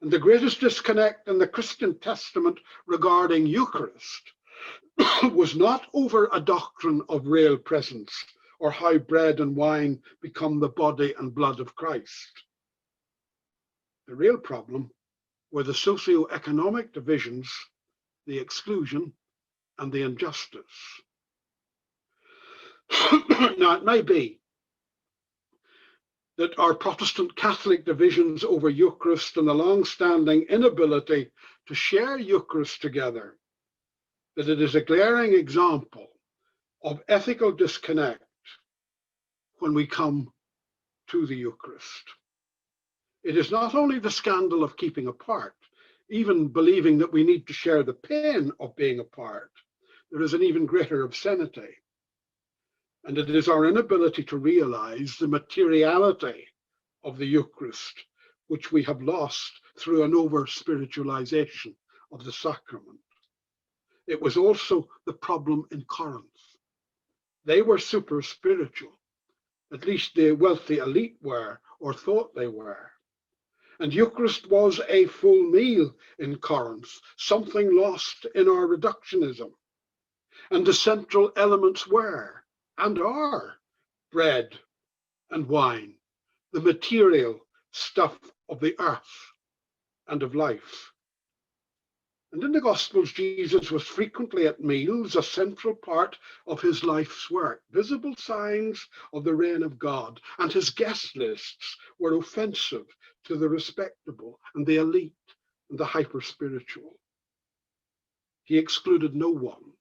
And the greatest disconnect in the Christian Testament regarding Eucharist was not over a doctrine of real presence or how bread and wine become the body and blood of Christ. The real problem were the socio-economic divisions, the exclusion, and the injustice. Now, it may be that our Protestant Catholic divisions over Eucharist and the long-standing inability to share Eucharist together, that it is a glaring example of ethical disconnect when we come to the Eucharist. It is not only the scandal of keeping apart, even believing that we need to share the pain of being apart. There is an even greater obscenity. And it is our inability to realize the materiality of the Eucharist, which we have lost through an over-spiritualization of the sacrament. It was also the problem in Corinth. They were super spiritual, at least the wealthy elite were, or thought they were. And Eucharist was a full meal in Corinth, something lost in our reductionism. And the central elements were, and are, bread and wine, the material stuff of the earth and of life. And in the Gospels, Jesus was frequently at meals, a central part of his life's work, visible signs of the reign of God, and his guest lists were offensive to the respectable and the elite and the hyper-spiritual. He excluded no one,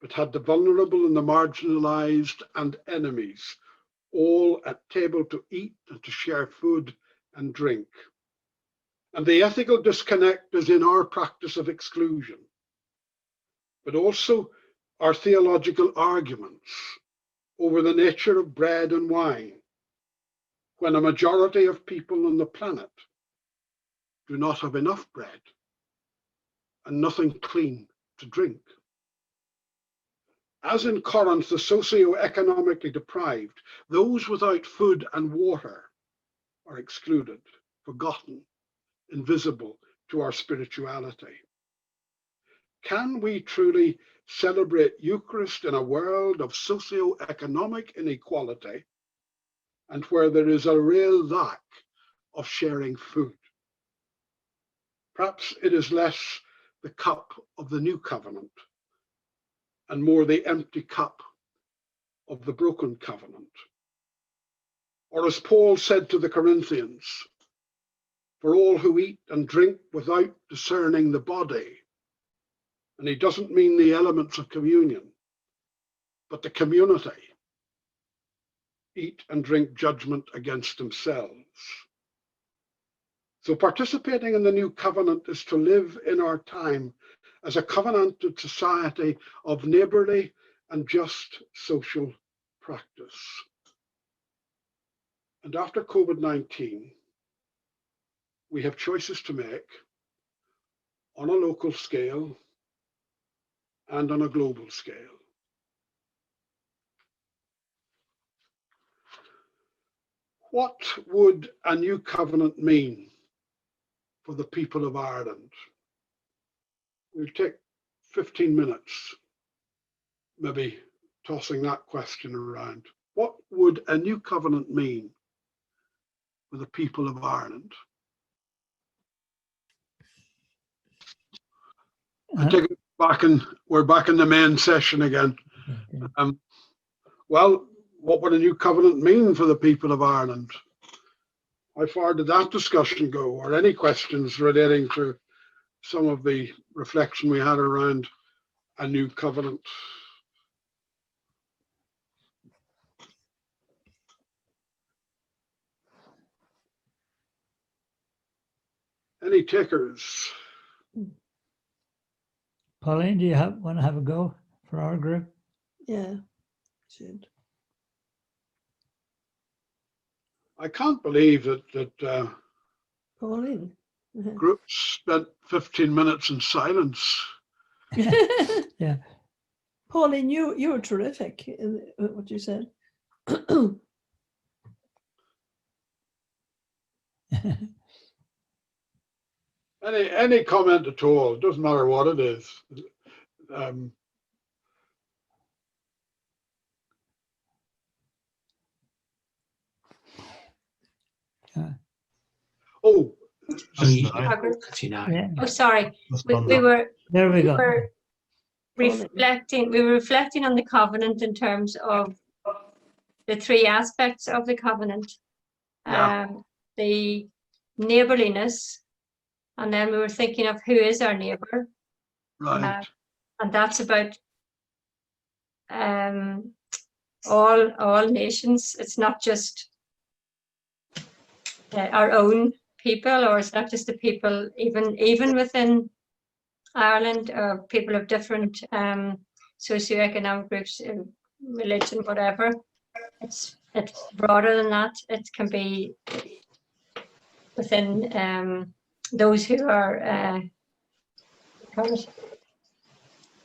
but had the vulnerable and the marginalized and enemies all at table to eat and to share food and drink. And the ethical disconnect is in our practice of exclusion, but also our theological arguments over the nature of bread and wine, when a majority of people on the planet do not have enough bread and nothing clean to drink. As in Corinth, the socio-economically deprived, those without food and water are excluded, forgotten, invisible to our spirituality. Can we truly celebrate Eucharist in a world of socio-economic inequality and where there is a real lack of sharing food? Perhaps it is less the cup of the new covenant and more the empty cup of the broken covenant. Or as Paul said to the Corinthians, for all who eat and drink without discerning the body. And he doesn't mean the elements of communion, but the community eat and drink judgment against themselves. So participating in the new covenant is to live in our time as a covenanted society of neighbourly and just social practice. And after COVID-19, we have choices to make on a local scale and on a global scale. What would a new covenant mean for the people of Ireland? We'll take 15 minutes, maybe tossing that question around. What would a new covenant mean for the people of Ireland? I take it we're back in the main session again. Well, what would a new covenant mean for the people of Ireland? How far did that discussion go? Or any questions relating to some of the reflection we had around a new covenant? Any takers? Pauline, do you want to have a go for our group? Yeah, should. I can't believe that Pauline. groups spent 15 minutes in silence. Yeah. Pauline, you were terrific in what you said. Any comment at all? It doesn't matter what it is. Oh, Yeah. Oh, sorry. We There were There we go. reflecting on the covenant in terms of the three aspects of the covenant. Yeah. The neighborliness, and then we were thinking of who is our neighbor, right. and that's about all nations. It's not just our own people, or it's not just the people even within Ireland, or people of different socioeconomic groups, religion, whatever. It's broader than that. It can be within those who are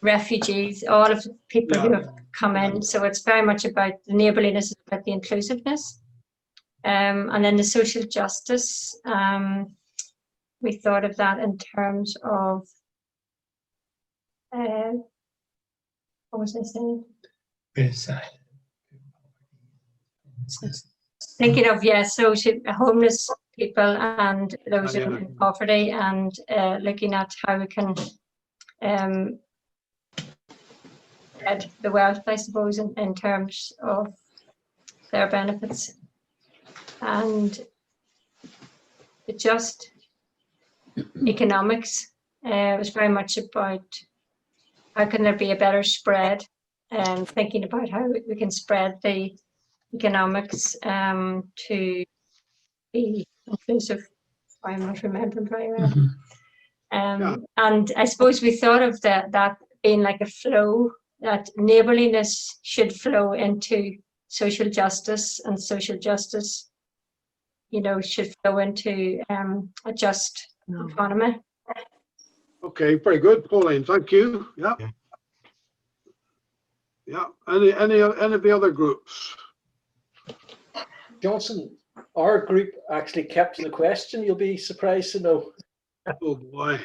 refugees, all of the people who have come in. So it's very much about the neighbourliness, about the inclusiveness. And then the social justice, we thought of that in terms of, what was I saying? Thinking of, social homeless people and those in poverty, and looking at how we can spread the wealth, I suppose, in terms of their benefits. And the just economics was very much about how can there be a better spread, and thinking about how we can spread the economics to be inclusive. I'm not remembering very well. And I suppose we thought of that being like a flow, that neighbourliness should flow into social justice, and social justice, should flow into a just economy. Okay, very good, Pauline. Thank you. Yeah. Any of the other groups? Johnston, our group actually kept the question. You'll be surprised to know. Oh boy.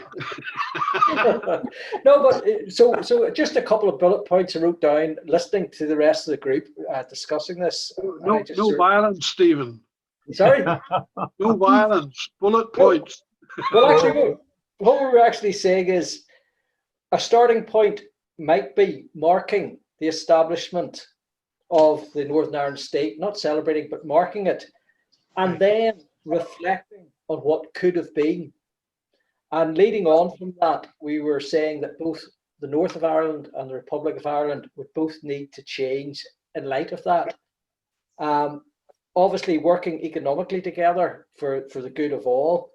No, but so just a couple of bullet points I wrote down, listening to the rest of the group discussing this. No violence, Stephen. Sorry? No violence. Bullet points. Well, actually, what we were actually saying is a starting point might be marking the establishment of the Northern Ireland state, not celebrating, but marking it, and then reflecting on what could have been. And leading on from that, we were saying that both the North of Ireland and the Republic of Ireland would both need to change in light of that. Obviously, working economically together for the good of all,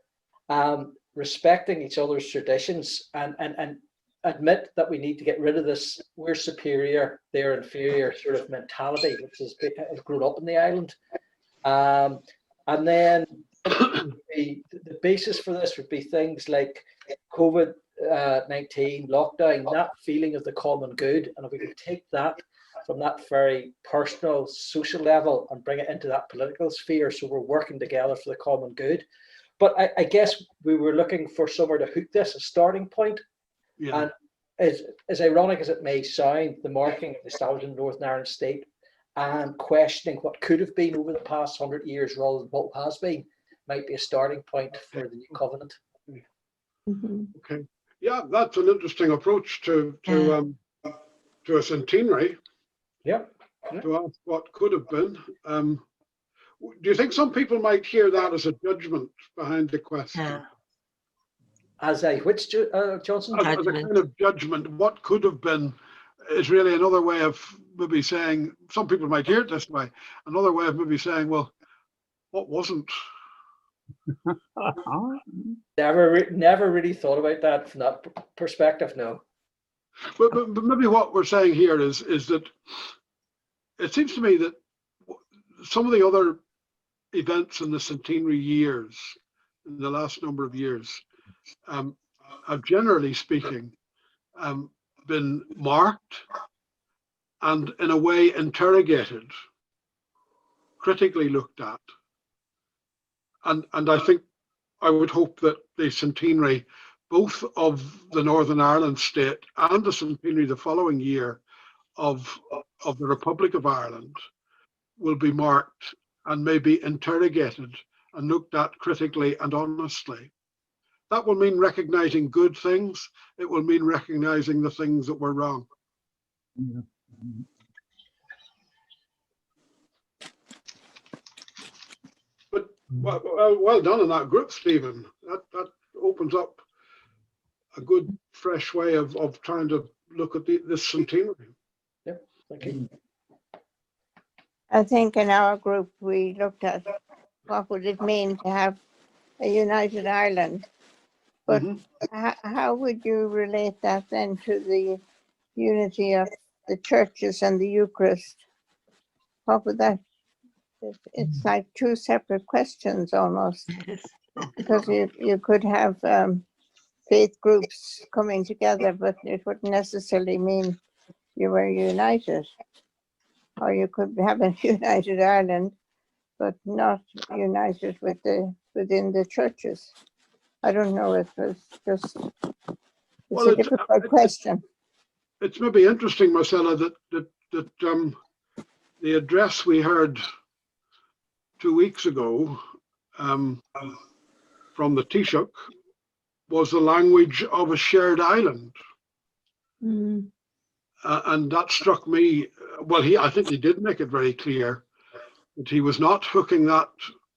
respecting each other's traditions, and admit that we need to get rid of this "we're superior, they're inferior" sort of mentality, which has grown up in the island. And then the basis for this would be things like COVID-19 lockdown, that feeling of the common good. And if we could take that from that very personal, social level and bring it into that political sphere, so we're working together for the common good. But I guess we were looking for somewhere to hook this, a starting point. Yeah. And as ironic as it may sound, the marking of the establishment of Northern Ireland state and questioning what could have been over the past 100 years rather than what has been might be a starting point for the new covenant. Okay. Yeah, that's an interesting approach to a centenary. Yeah. To ask what could have been. Do you think some people might hear that as a judgment behind the question? As a which, Johnson? As a kind of judgment, what could have been is really another way of maybe saying, some people might hear it this way, another way of maybe saying, well, what wasn't? Never really thought about that from that perspective, no. But maybe what we're saying here is that it seems to me that some of the other events in the centenary years, in the last number of years, have generally speaking been marked and in a way interrogated, critically looked at. And I think I would hope that the centenary, both of the Northern Ireland state and the centenary the following year of the Republic of Ireland, will be marked and maybe interrogated and looked at critically and honestly. That will mean recognizing good things. It will mean recognizing the things that were wrong. Yeah. But well done in that group, Stephen. That opens up a good, fresh way of trying to look at this centenary. Yeah, thank you. I think in our group we looked at what would it mean to have a united Ireland, but how would you relate that then to the unity of the churches and the Eucharist? What would that? It's like two separate questions almost, because you could have faith groups coming together, but it wouldn't necessarily mean you were united. Or you could have a united Ireland, but not united within the churches. I don't know. It was just a difficult question. It's maybe interesting, Marcella, that the address we heard 2 weeks ago from the Taoiseach was the language of a shared island. And that struck me. Well, I think he did make it very clear that he was not hooking that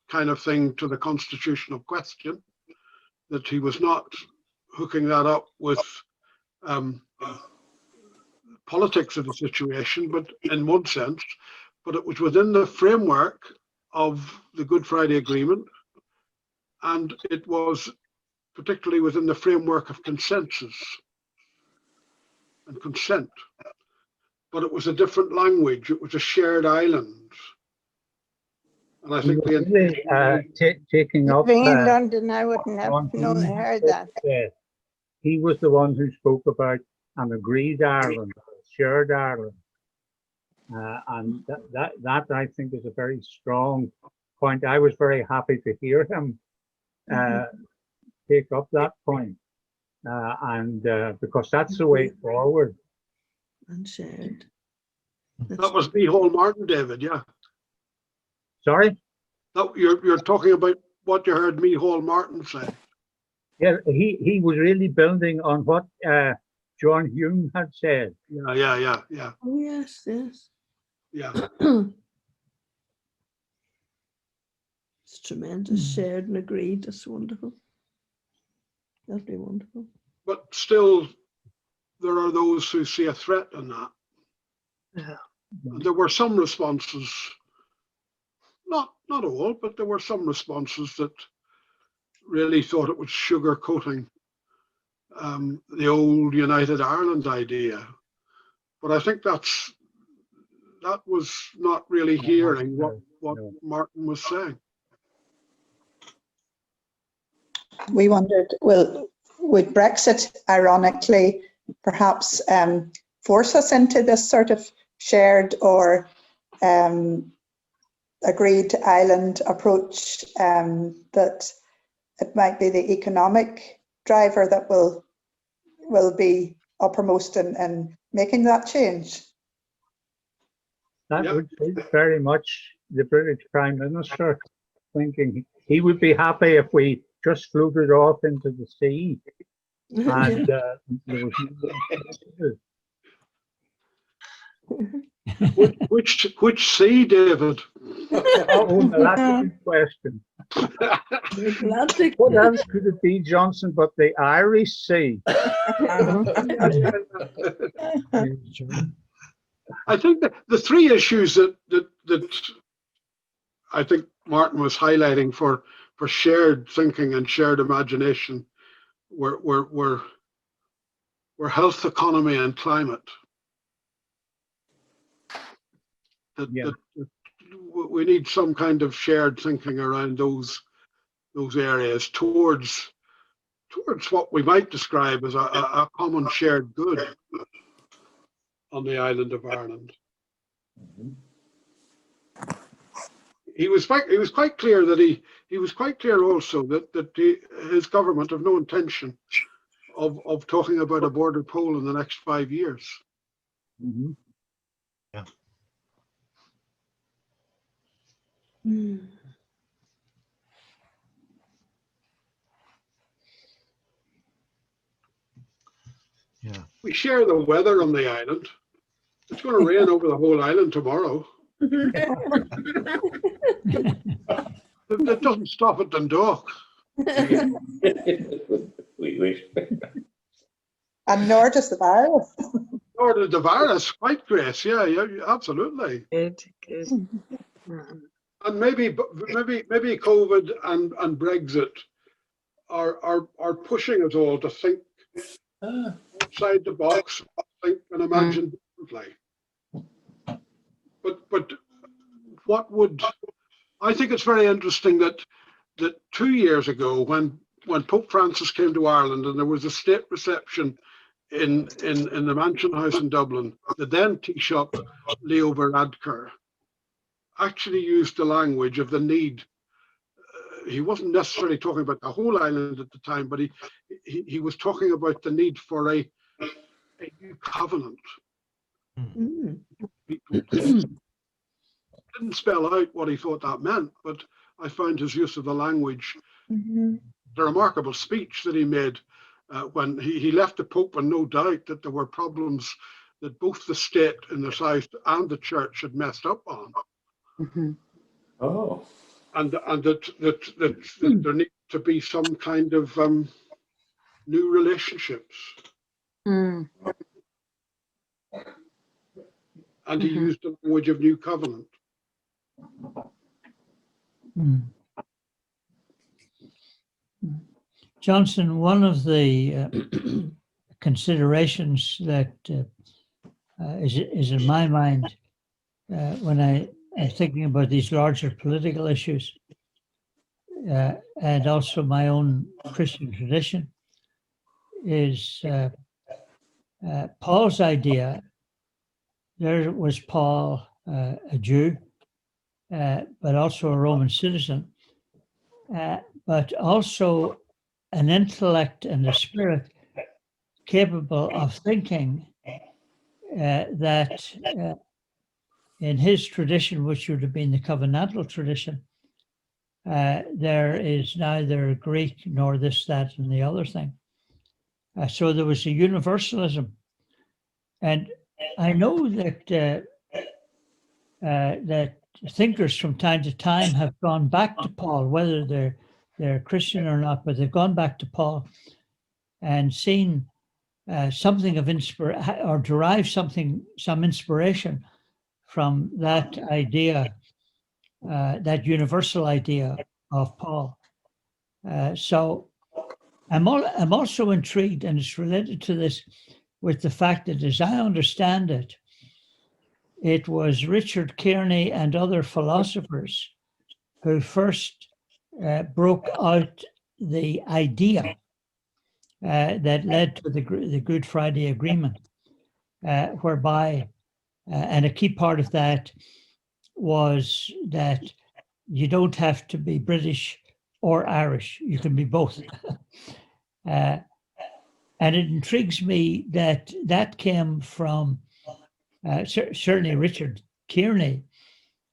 kind of thing to the constitutional question, that he was not hooking that up with politics of the situation, but in one sense, but it was within the framework of the Good Friday Agreement, and it was particularly within the framework of consensus and consent. But it was a different language. It was a shared island. And I think taking up living in London, I wouldn't have heard that. He was the one who spoke about an agreed Ireland, a shared Ireland. And that I think is a very strong point. I was very happy to hear him take up that point. And because that's the way forward. And shared. That was Micheál Martin, David, yeah. Sorry? No, you're talking about what you heard Micheál Martin say. Yeah, he was really building on what John Hume had said. Yeah. Oh, yes. Yeah. It's tremendous. Shared and agreed. That's wonderful. That'd be wonderful. But still, there are those who see a threat in that. Yeah. And there were some responses, not all, but there were some responses that really thought it was sugarcoating the old United Ireland idea. But I think that was not really hearing what Martin was saying. We wondered, would Brexit, ironically, perhaps force us into this sort of shared or agreed island approach, that it might be the economic driver that will be uppermost in making that change? That would be very much the British Prime Minister thinking. He would be happy if we just floated off into the sea. And there was Which sea, David? oh, that's a good question. What else could it be, Johnston, but the Irish Sea? I think that the three issues that I think Martin was highlighting for shared thinking and shared imagination were health, economy, and climate. That we need some kind of shared thinking around those areas towards what we might describe as a common shared good on the island of Ireland. He was quite clear that he was quite clear also that his government have no intention of talking about a border poll in the next 5 years. Mm-hmm. Yeah. Yeah. We share the weather on the island. It's going to rain over the whole island tomorrow. That doesn't stop at Dundalk. We wish. And nor does the virus. Nor does the virus, quite, Grace. Yeah, absolutely. Good. And maybe COVID and Brexit are pushing us all to think outside the box, think and imagine differently. But what would I think it's very interesting that 2 years ago when Pope Francis came to Ireland and there was a state reception in the Mansion House in Dublin, the then Taoiseach Leo Varadkar actually used the language of the need. He wasn't necessarily talking about the whole island at the time, but he was talking about the need for a new covenant. He didn't spell out what he thought that meant, but I found his use of the language, the remarkable speech that he made when he left the Pope in no doubt that there were problems that both the state in the south and the church had messed up on. Oh. And that there needs to be some kind of new relationships. And he used the language of new covenant. Johnston, one of the considerations that is in my mind when I am thinking about these larger political issues and also my own Christian tradition is Paul's idea. There was Paul, a Jew, but also a Roman citizen, but also an intellect and a spirit capable of thinking that in his tradition, which would have been the covenantal tradition, there is neither Greek nor this, that, and the other thing. So there was a universalism. And I know that that thinkers from time to time have gone back to Paul, whether they're Christian or not, but they've gone back to Paul and seen something of inspiration or derived some inspiration from that idea, that universal idea of Paul. So I'm also intrigued, and it's related to this, with the fact that, as I understand it, it was Richard Kearney and other philosophers who first broke out the idea that led to the Good Friday Agreement, whereby, and a key part of that was that you don't have to be British or Irish, you can be both. And it intrigues me that that came from, certainly Richard Kearney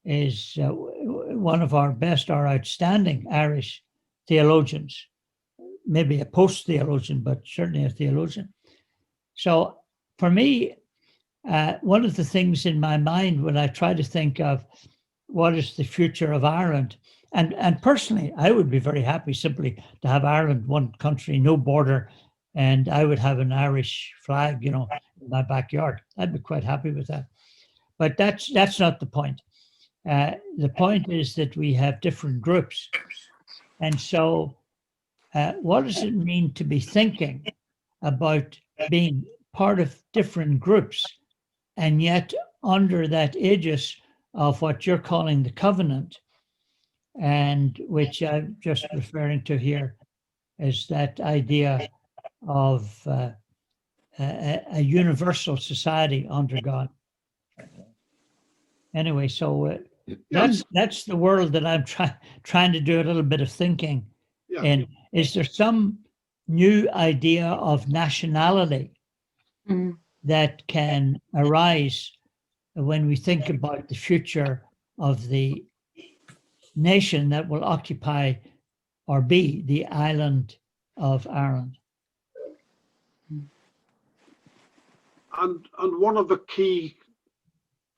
is one of our best or outstanding Irish theologians, maybe a post-theologian, but certainly a theologian. So for me, one of the things in my mind when I try to think of what is the future of Ireland, and personally, I would be very happy simply to have Ireland one country, no border, and I would have an Irish flag, in my backyard. I'd be quite happy with that. But that's not the point. The point is that we have different groups. And so what does it mean to be thinking about being part of different groups, and yet under that aegis of what you're calling the covenant, and which I'm just referring to here is that idea of a universal society under God. Anyway, so that's the world that I'm trying to do a little bit of thinking in. Is there some new idea of nationality that can arise when we think about the future of the nation that will occupy or be the island of Ireland? And one of the key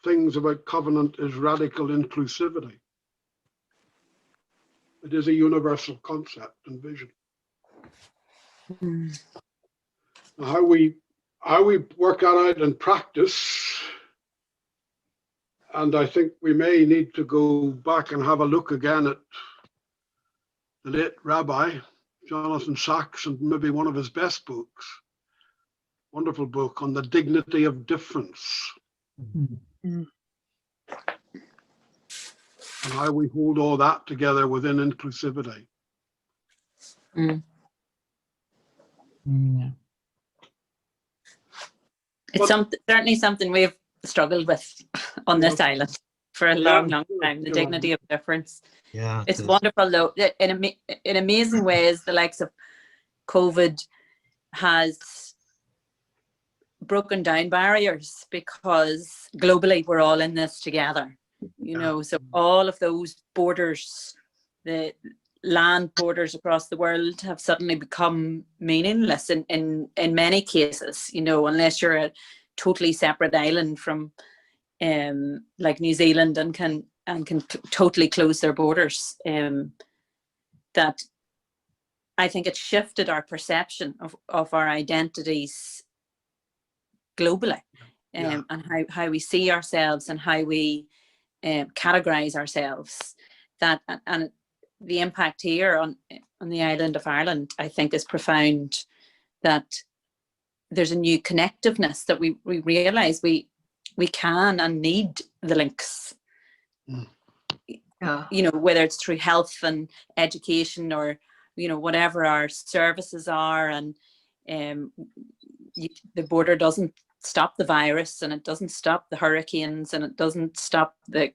things about covenant is radical inclusivity. It is a universal concept and vision. How we work that out in practice, and I think we may need to go back and have a look again at the late Rabbi Jonathan Sacks and maybe one of his best books, wonderful book on the dignity of difference. And how we hold all that together within inclusivity. Yeah. It's certainly something we've struggled with on this island for a long time, the dignity of difference. Yeah, it's wonderful though, in amazing ways. The likes of COVID has broken down barriers because globally we're all in this together, so all of those borders, the land borders across the world have suddenly become meaningless in many cases, unless you're a totally separate island from like New Zealand and can totally close their borders. That I think it shifted our perception of our identities globally, and how we see ourselves and how we categorize ourselves. That and the impact here on the island of Ireland, I think, is profound. That there's a new connectiveness that we realize we can and need the links. Whether it's through health and education or whatever our services are, and the border doesn't stop the virus, and it doesn't stop the hurricanes, and it doesn't stop the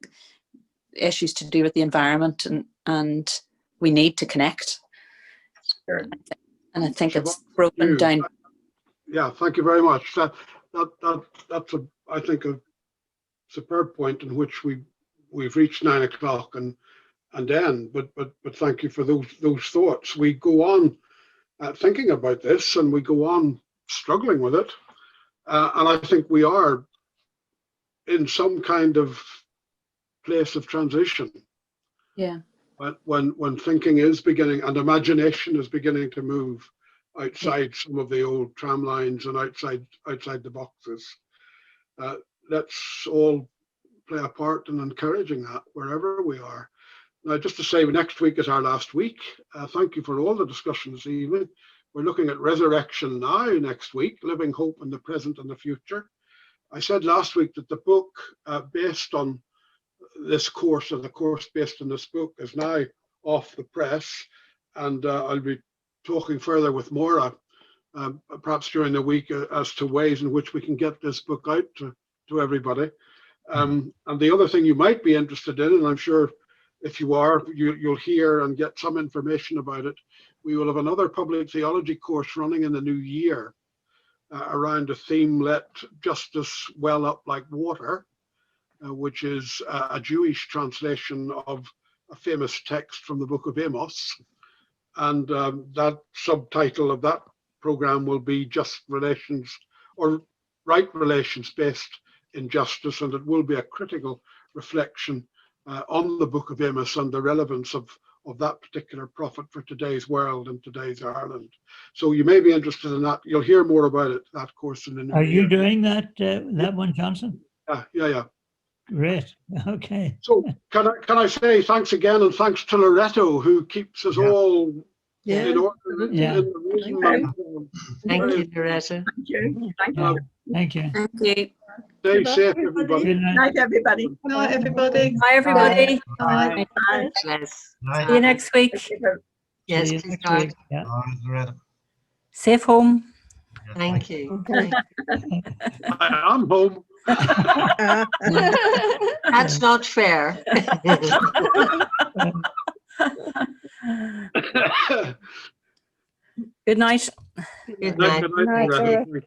issues to do with the environment, and we need to connect. And I think it's broken down. Yeah, thank you very much. That's I think a superb point in which we've reached 9 o'clock and end. But thank you for those thoughts. We go on thinking about this, and we go on struggling with it, and I think we are in some kind of place of transition. Yeah. When thinking is beginning and imagination is beginning to move outside some of the old tram lines and outside the boxes. Let's all play a part in encouraging that wherever we are. Now, just to say, next week is our last week. Thank you for all the discussion this evening. We're looking at Resurrection Now next week, Living Hope in the Present and the Future. I said last week that the book based on this course, or the course based on this book, is now off the press, and I'll be talking further with Maura perhaps during the week as to ways in which we can get this book out to everybody. And the other thing you might be interested in, and I'm sure if you are, you'll hear and get some information about it, we will have another public theology course running in the new year around the theme, Let Justice Well Up Like Water, which is a Jewish translation of a famous text from the book of Amos. And that subtitle of that program will be Just Relations, or Right Relations Based in Justice, and it will be a critical reflection on the book of Amos and the relevance of that particular prophet for today's world and today's Ireland. So you may be interested in that. You'll hear more about it, that course, in the new Are you year. doing that one, Johnston? Yeah. Great. Okay. So can I say thanks again, and thanks to Loretto, who keeps us all Yeah. in order. Yeah. In the room. Thank you, Loretto. Thank you. Thank you. Thank you. Stay safe, everybody. Good night. Night, everybody. Good night, everybody. Bye, everybody. Bye. Bless. Right. See you next week. Yes, See you please next God. week. Yeah. Loretta. Safe home. Thank you. I'm home. That's not fair. Good night. Good Good night. night, Loretta.